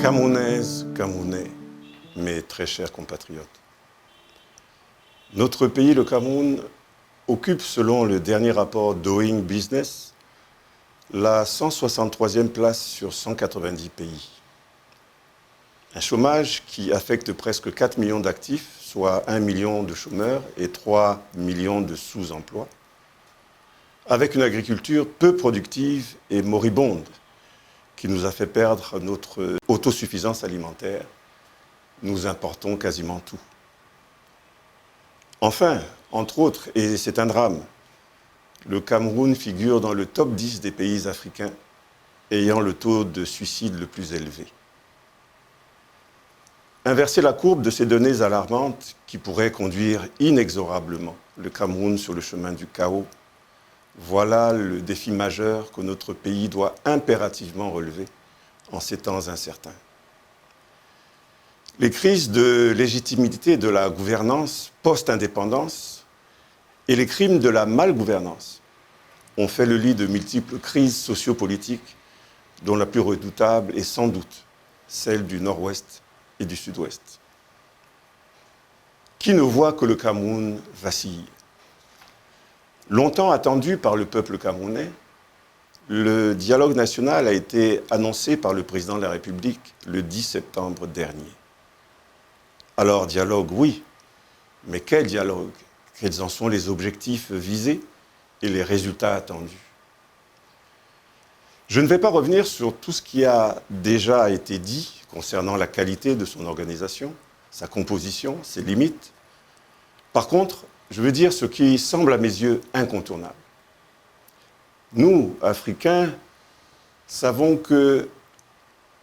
Camerounaises, Camerounais, mes très chers compatriotes. Notre pays, le Cameroun, occupe, selon le dernier rapport Doing Business, la 163e place sur 190 pays. Un chômage qui affecte presque 4 millions d'actifs, soit 1 million de chômeurs et 3 millions de sous-emplois, avec une agriculture peu productive et moribonde, qui nous a fait perdre notre autosuffisance alimentaire. Nous importons quasiment tout. Enfin, entre autres, et c'est un drame, le Cameroun figure dans le top 10 des pays africains ayant le taux de suicide le plus élevé. Inverser la courbe de ces données alarmantes qui pourraient conduire inexorablement le Cameroun sur le chemin du chaos, voilà le défi majeur que notre pays doit impérativement relever en ces temps incertains. Les crises de légitimité de la gouvernance post-indépendance et les crimes de la malgouvernance ont fait le lit de multiples crises sociopolitiques dont la plus redoutable est sans doute celle du Nord-Ouest et du Sud-Ouest. Qui ne voit que le Cameroun vacille? Longtemps attendu par le peuple camerounais, le dialogue national a été annoncé par le président de la République le 10 septembre dernier. Alors, dialogue, oui, mais quel dialogue? Quels en sont les objectifs visés et les résultats attendus? Je ne vais pas revenir sur tout ce qui a déjà été dit concernant la qualité de son organisation, sa composition, ses limites. Par contre, je veux dire ce qui semble à mes yeux incontournable. Nous, Africains, savons que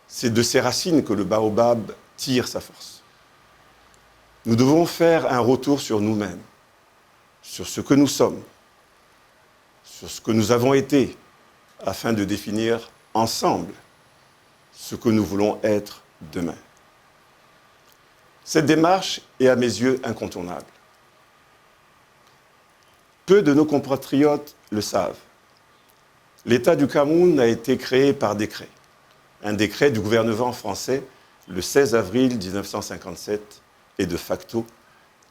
c'est de ces racines que le baobab tire sa force. Nous devons faire un retour sur nous-mêmes, sur ce que nous sommes, sur ce que nous avons été, afin de définir ensemble ce que nous voulons être demain. Cette démarche est à mes yeux incontournable. Peu de nos compatriotes le savent. L'État du Cameroun a été créé par décret. Un décret du gouvernement français le 16 avril 1957 et de facto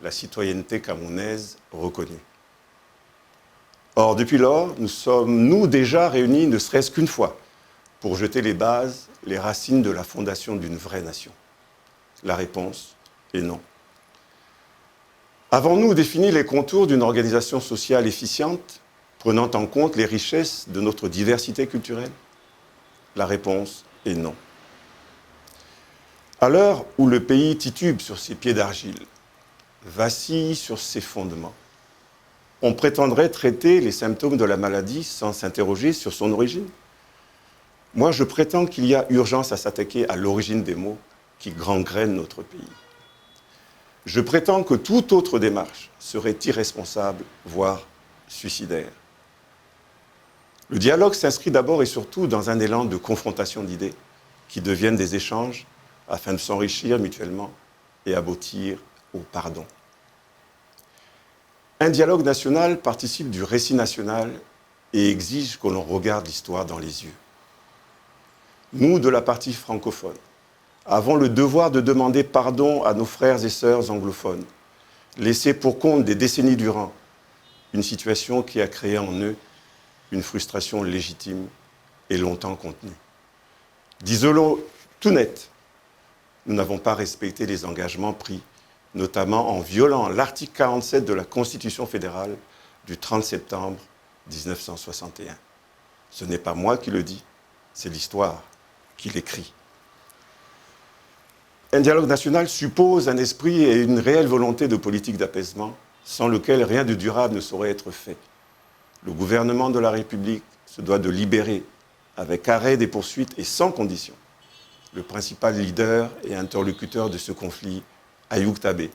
la citoyenneté camerounaise reconnue. Or, depuis lors, nous sommes déjà réunis ne serait-ce qu'une fois pour jeter les bases, les racines de la fondation d'une vraie nation. La réponse est non. Avons-nous défini les contours d'une organisation sociale efficiente, prenant en compte les richesses de notre diversité culturelle? La réponse est non. À l'heure où le pays titube sur ses pieds d'argile, vacille sur ses fondements, on prétendrait traiter les symptômes de la maladie sans s'interroger sur son origine? Moi, je prétends qu'il y a urgence à s'attaquer à l'origine des maux qui gangrènent notre pays. Je prétends que toute autre démarche serait irresponsable, voire suicidaire. Le dialogue s'inscrit d'abord et surtout dans un élan de confrontation d'idées qui deviennent des échanges afin de s'enrichir mutuellement et aboutir au pardon. Un dialogue national participe du récit national et exige que l'on regarde l'histoire dans les yeux. Nous, de la partie francophone, avons le devoir de demander pardon à nos frères et sœurs anglophones, laissés pour compte des décennies durant, une situation qui a créé en eux une frustration légitime et longtemps contenue. Disons-le tout net, nous n'avons pas respecté les engagements pris, notamment en violant l'article 47 de la Constitution fédérale du 30 septembre 1961. Ce n'est pas moi qui le dis, c'est l'histoire qui l'écrit. Un dialogue national suppose un esprit et une réelle volonté de politique d'apaisement, sans lequel rien de durable ne saurait être fait. Le gouvernement de la République se doit de libérer, avec arrêt des poursuites et sans condition, le principal leader et interlocuteur de ce conflit, Ayoub Tabé,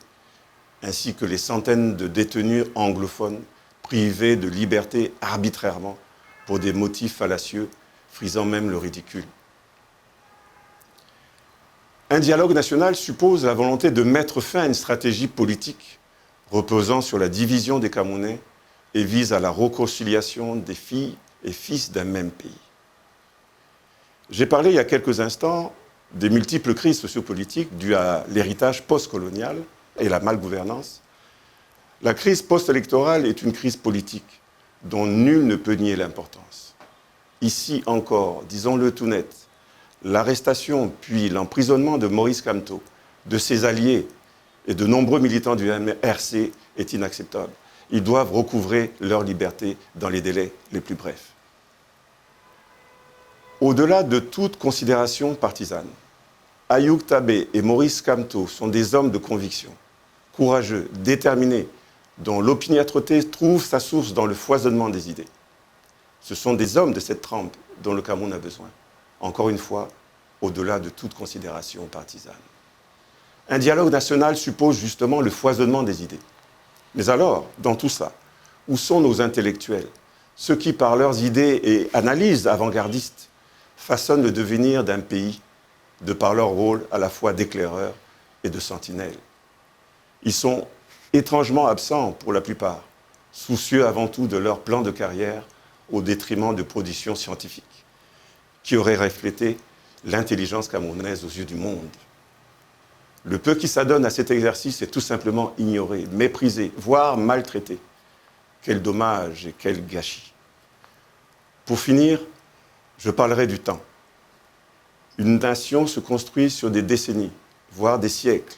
ainsi que les centaines de détenus anglophones privés de liberté arbitrairement pour des motifs fallacieux, frisant même le ridicule. Un dialogue national suppose la volonté de mettre fin à une stratégie politique reposant sur la division des Camerounais et vise à la réconciliation des filles et fils d'un même pays. J'ai parlé il y a quelques instants des multiples crises sociopolitiques dues à l'héritage postcolonial et la malgouvernance, la crise post-électorale est une crise politique dont nul ne peut nier l'importance. Ici encore, disons-le tout net, l'arrestation puis l'emprisonnement de Maurice Kamto, de ses alliés et de nombreux militants du MRC est inacceptable. Ils doivent recouvrer leur liberté dans les délais les plus brefs. Au-delà de toute considération partisane, Ayoub Tabé et Maurice Kamto sont des hommes de conviction, courageux, déterminés, dont l'opiniâtreté trouve sa source dans le foisonnement des idées. Ce sont des hommes de cette trempe dont le Cameroun a besoin. Encore une fois, au-delà de toute considération partisane. Un dialogue national suppose justement le foisonnement des idées. Mais alors, dans tout ça, où sont nos intellectuels, ceux qui, par leurs idées et analyses avant-gardistes, façonnent le devenir d'un pays de par leur rôle à la fois d'éclaireurs et de sentinelles? Ils sont étrangement absents pour la plupart, soucieux avant tout de leur plan de carrière au détriment de productions scientifiques qui auraient reflété l'intelligence camerounaise aux yeux du monde. Le peu qui s'adonne à cet exercice est tout simplement ignoré, méprisé, voire maltraité. Quel dommage et quel gâchis. Pour finir, je parlerai du temps. Une nation se construit sur des décennies, voire des siècles.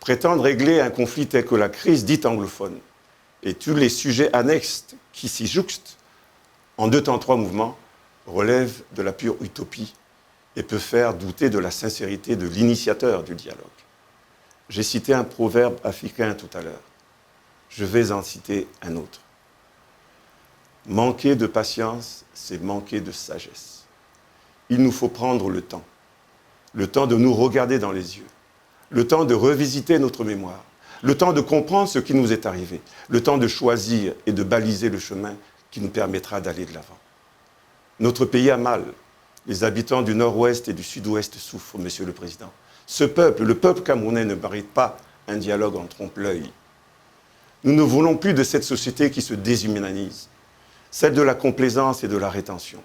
Prétendre régler un conflit tel que la crise dite anglophone et tous les sujets annexes qui s'y jouxtent en 2 temps 3 mouvements relève de la pure utopie et peut faire douter de la sincérité de l'initiateur du dialogue. J'ai cité un proverbe africain tout à l'heure. Je vais en citer un autre. Manquer de patience, c'est manquer de sagesse. Il nous faut prendre le temps de nous regarder dans les yeux, le temps de revisiter notre mémoire, le temps de comprendre ce qui nous est arrivé, le temps de choisir et de baliser le chemin qui nous permettra d'aller de l'avant. Notre pays a mal. Les habitants du nord-ouest et du sud-ouest souffrent, Monsieur le Président. Ce peuple, le peuple camerounais, ne mérite pas un dialogue en trompe-l'œil. Nous ne voulons plus de cette société qui se déshumanise, celle de la complaisance et de la rétention.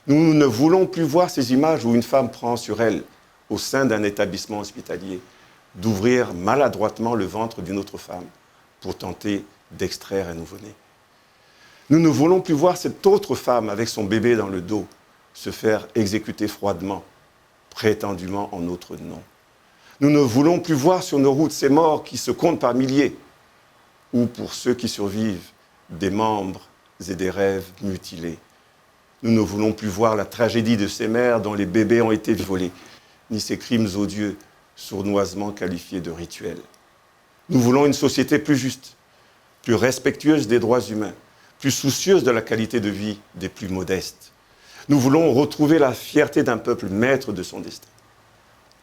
Nous ne voulons plus voir ces images où une femme prend sur elle, au sein d'un établissement hospitalier, d'ouvrir maladroitement le ventre d'une autre femme pour tenter d'extraire un nouveau-né. Nous ne voulons plus voir cette autre femme avec son bébé dans le dos se faire exécuter froidement, prétendument en notre nom. Nous ne voulons plus voir sur nos routes ces morts qui se comptent par milliers, ou pour ceux qui survivent, des membres et des rêves mutilés. Nous ne voulons plus voir la tragédie de ces mères dont les bébés ont été volés, ni ces crimes odieux, sournoisement qualifiés de rituels. Nous voulons une société plus juste, plus respectueuse des droits humains, plus soucieuse de la qualité de vie des plus modestes. Nous voulons retrouver la fierté d'un peuple maître de son destin.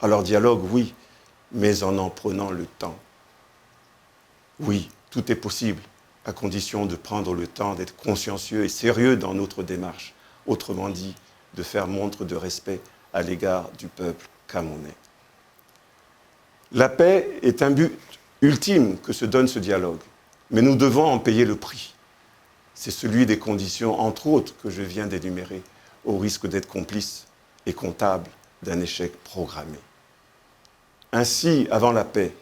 Alors dialogue, oui, mais en prenant le temps. Oui, tout est possible, à condition de prendre le temps d'être consciencieux et sérieux dans notre démarche. Autrement dit, de faire montre de respect à l'égard du peuple camerounais. La paix est un but ultime que se donne ce dialogue, mais nous devons en payer le prix. C'est celui des conditions, entre autres, que je viens d'énumérer, au risque d'être complice et comptable d'un échec programmé. Ainsi, avant la paix,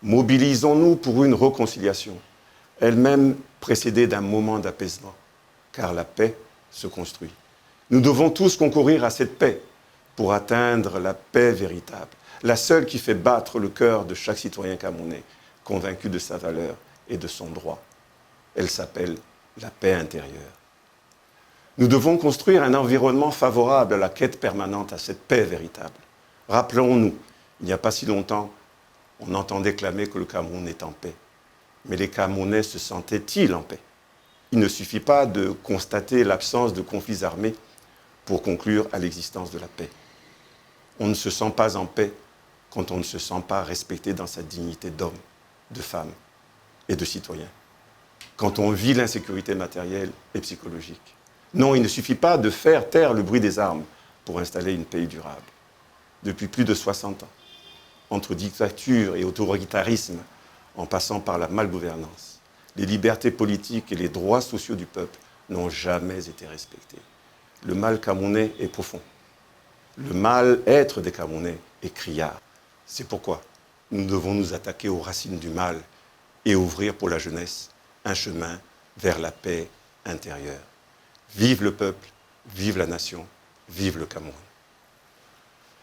mobilisons-nous pour une réconciliation, elle-même précédée d'un moment d'apaisement, car la paix se construit. Nous devons tous concourir à cette paix pour atteindre la paix véritable, la seule qui fait battre le cœur de chaque citoyen camerounais, convaincu de sa valeur et de son droit. Elle s'appelle la paix intérieure. Nous devons construire un environnement favorable à la quête permanente à cette paix véritable. Rappelons-nous, il n'y a pas si longtemps, on entendait clamer que le Cameroun est en paix. Mais les Camerounais se sentaient-ils en paix? Il ne suffit pas de constater l'absence de conflits armés pour conclure à l'existence de la paix. On ne se sent pas en paix quand on ne se sent pas respecté dans sa dignité d'homme, de femme et de citoyen. Quand on vit l'insécurité matérielle et psychologique. Non, il ne suffit pas de faire taire le bruit des armes pour installer une paix durable. Depuis plus de 60 ans, entre dictature et autoritarisme, en passant par la malgouvernance, les libertés politiques et les droits sociaux du peuple n'ont jamais été respectés. Le mal camerounais est profond. Le mal-être des Camerounais est criard. C'est pourquoi nous devons nous attaquer aux racines du mal et ouvrir pour la jeunesse un chemin vers la paix intérieure. Vive le peuple, vive la nation, vive le Cameroun.